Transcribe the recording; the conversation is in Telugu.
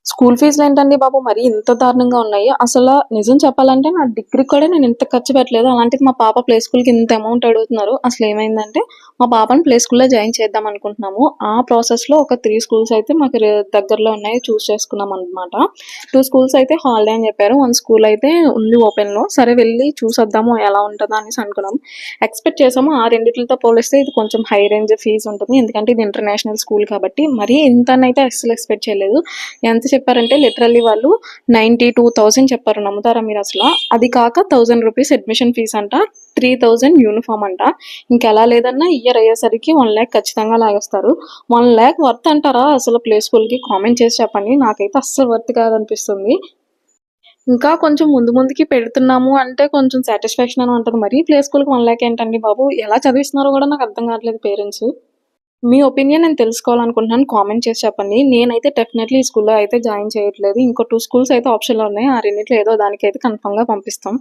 స్కూల్ ఫీజులేంటండి బాబు! మరీ ఇంత దారుణంగా ఉన్నాయి. నిజం చెప్పాలంటే నా డిగ్రీకి కూడా నేను ఇంత ఖర్చు పెట్టలేదు. అలాంటిది మా పాప ప్లే స్కూల్‌కి ఇంత అమౌంట్ అడుగుతున్నారు. అసలేమైందంటే మా పాపని ప్లే స్కూల్‌లో జాయిన్ చేద్దాం అనుకుంటున్నాము. ఆ ప్రాసెస్‌లో ఒక 3 స్కూల్స్ అయితే మాకు దగ్గరలో ఉన్నాయి. చేసుకున్నామనమాట. 2 స్కూల్స్ అయితే హాలిడే అని చెప్పారు. 1 స్కూల్ అయితే ఉంది ఓపెన్‌లో. సరే వెళ్లి చూసొద్దాము ఎలా ఉంటదా అనేసి అనుకున్నాం. ఎక్స్‌పెక్ట్ చేసాము. ఆ రెండిట్లతో పోలిస్తే ఇది కొంచెం హై రేంజ్ ఫీజ్ ఉంటుంది. ఎందుకంటే ఇది ఇంటర్నేషనల్ స్కూల్ కాబట్టి మరీ ఇంతనైతే అస్సలు ఎక్స్‌పెక్ట్ చేయలేదు. ఎంత చెప్పారంటే లిటరల్లీ వాళ్ళు 92,000 చెప్పారు. నమ్ముతారా మీరసల? అది కాక రూ. 1,000 అడ్మిషన్ ఫీస్ అంట. 3,000 యూనిఫార్మ్ అంట. ఇంకెలా లేదన్నా ఇయర్ అయ్యేసరికి 1,00,000 ఖచ్చితంగా లాగేస్తారు. 1,00,000 వర్త్ అంటారా అసలు ప్లే స్కూల్‌కి? కామెంట్ చేసి చెప్పండి. నాకైతే అస్సలు వర్త్ కాదనిపిస్తుంది. ఇంకా కొంచెం ముందు ముందుకి పెడుతున్నాము అంటే కొంచెం సాటిస్ఫాక్షన్ అని ఉంటది. మరీ ప్లే స్కూల్‌కి 1,00,000 ఏంటండి బాబు! ఎలా చదివిస్తున్నారో గూడా నాకు అర్థం కావట్లేదు పేరెంట్స్. మీ ఒపీనియన్ నేను తెలుసుకోవాలనుకుంటున్నాను. కామెంట్ చేసి చెప్పండి. నేనైతే డెఫినైట్‌లీ ఈ స్కూల్‌లో అయితే జాయిన్ చేయట్లేదు. ఇంకో 2 స్కూల్స్ అయితే ఆప్షన్‌లో ఉన్నాయి. ఆ రెండిట్లో ఏదో దానికైతే కన్ఫర్మ్‌గా పంపిస్తాం.